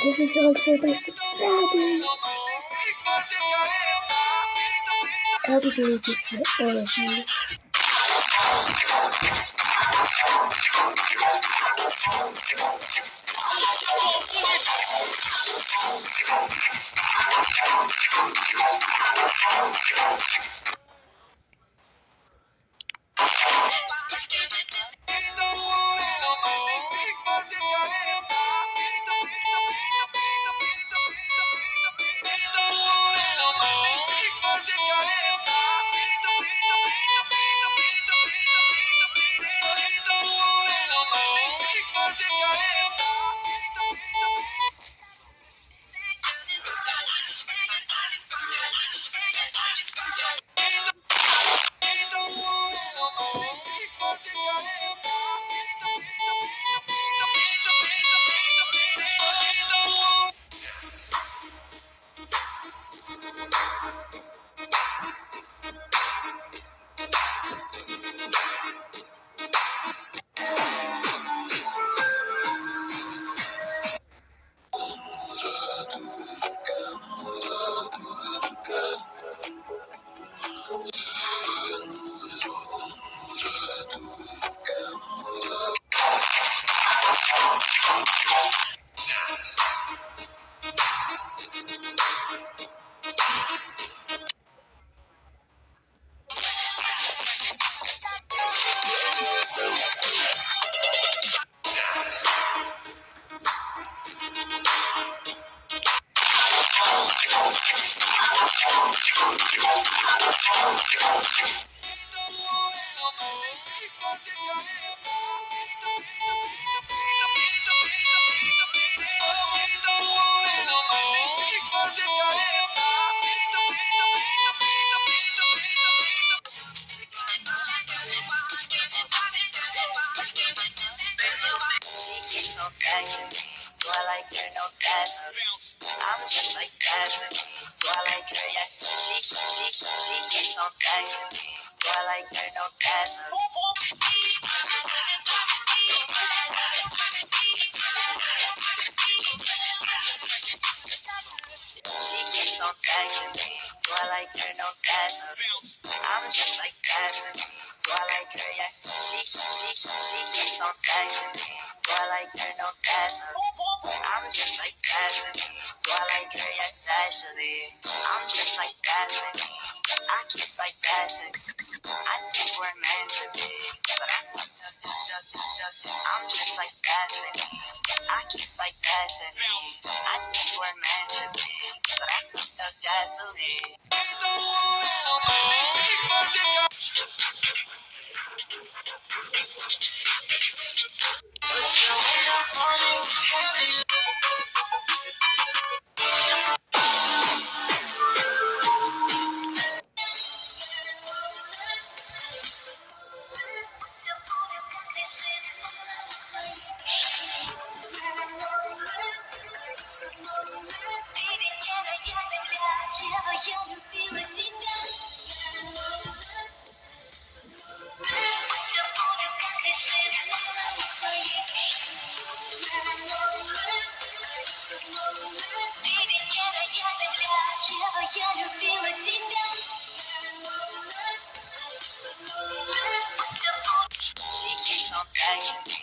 This is all for my subscribers. I'll be doing this for all of you. Do I like her? No, definitely. I'm just like Stephanie. Do I like her? Yes. She keeps on texting me. Do I like her? No, definitely. She keeps on texting me. Do I like her? No, definitely. I'm just like Stephanie. Do I like her? Yes. She keeps on texting me. Do I like her? No, definitely. I'm just like Stephanie. Do I like her? Yes, especially. I'm just like Stephanie. I kiss like Bethany. I think we're meant to be. But I'm just like Stephanie. I kiss like Bethany. I think we're meant to be. But I think definitely. Я любила тебя. She keeps on texting me.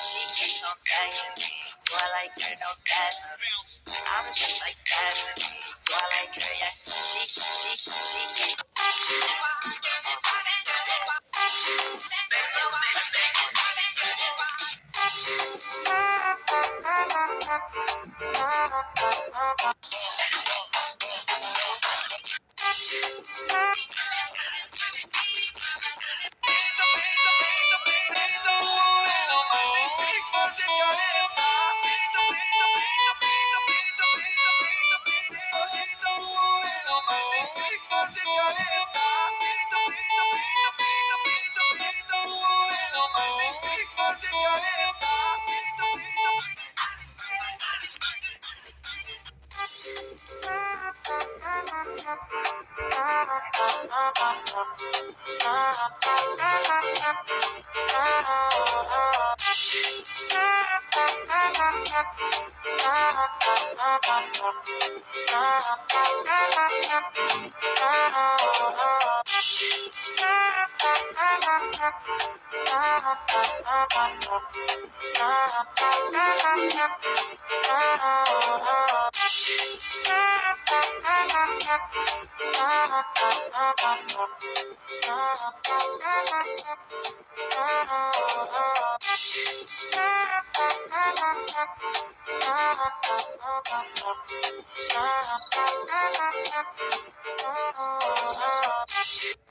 She keeps on texting me. Do I like her? No, definitely. I'm just like Stephanie. Do I like her? Yes. She.